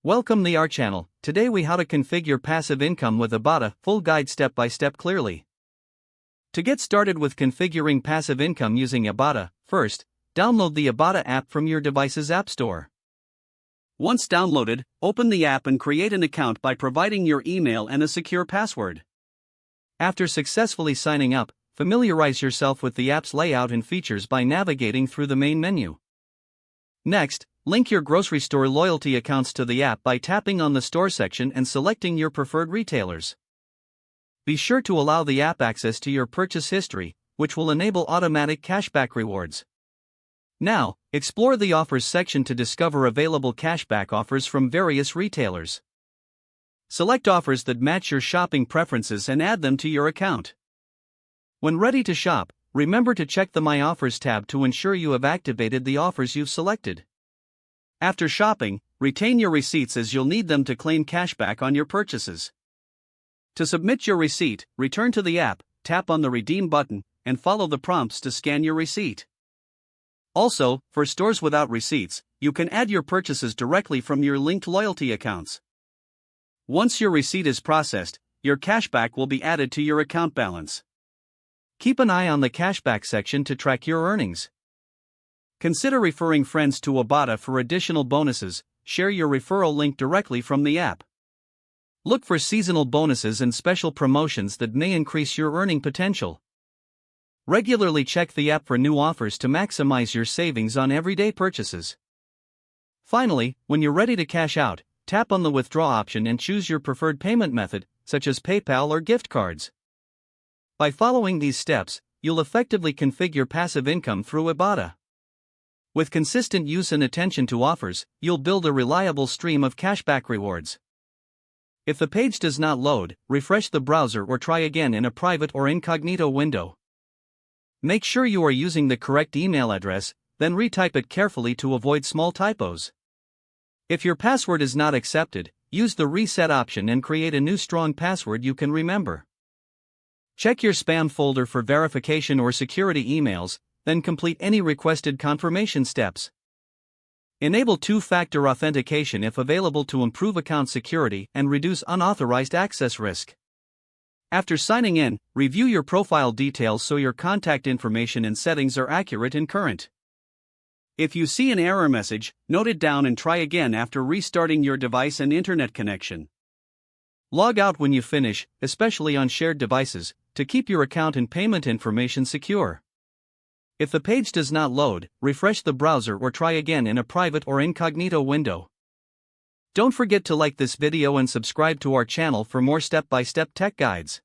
Welcome to our channel. Today we how to configure passive income with Ibotta, full guide step by step clearly. To get started with configuring passive income using Ibotta, first, download the Ibotta app from your device's app store. Once downloaded, open the app and create an account by providing your email and a secure password. After successfully signing up, familiarize yourself with the app's layout and features by navigating through the main menu. Next, link your grocery store loyalty accounts to the app by tapping on the store section and selecting your preferred retailers. Be sure to allow the app access to your purchase history, which will enable automatic cashback rewards. Now, explore the offers section to discover available cashback offers from various retailers. Select offers that match your shopping preferences and add them to your account. When ready to shop, remember to check the My Offers tab to ensure you have activated the offers you've selected. After shopping, retain your receipts as you'll need them to claim cashback on your purchases. To submit your receipt, return to the app, tap on the Redeem button, and follow the prompts to scan your receipt. Also, for stores without receipts, you can add your purchases directly from your linked loyalty accounts. Once your receipt is processed, your cashback will be added to your account balance. Keep an eye on the cashback section to track your earnings. Consider referring friends to Ibotta for additional bonuses. Share your referral link directly from the app. Look for seasonal bonuses and special promotions that may increase your earning potential. Regularly check the app for new offers to maximize your savings on everyday purchases. Finally, when you're ready to cash out, tap on the withdraw option and choose your preferred payment method, such as PayPal or gift cards. By following these steps, you'll effectively configure passive income through Ibotta. With consistent use and attention to offers, you'll build a reliable stream of cashback rewards. If the page does not load, refresh the browser or try again in a private or incognito window. Make sure you are using the correct email address, then retype it carefully to avoid small typos. If your password is not accepted, use the reset option and create a new strong password you can remember. Check your spam folder for verification or security emails, then complete any requested confirmation steps. Enable two-factor authentication if available to improve account security and reduce unauthorized access risk. After signing in, review your profile details so your contact information and settings are accurate and current. If you see an error message, note it down and try again after restarting your device and internet connection. Log out when you finish, especially on shared devices, to keep your account and payment information secure. If the page does not load, refresh the browser or try again in a private or incognito window. Don't forget to like this video and subscribe to our channel for more step-by-step tech guides.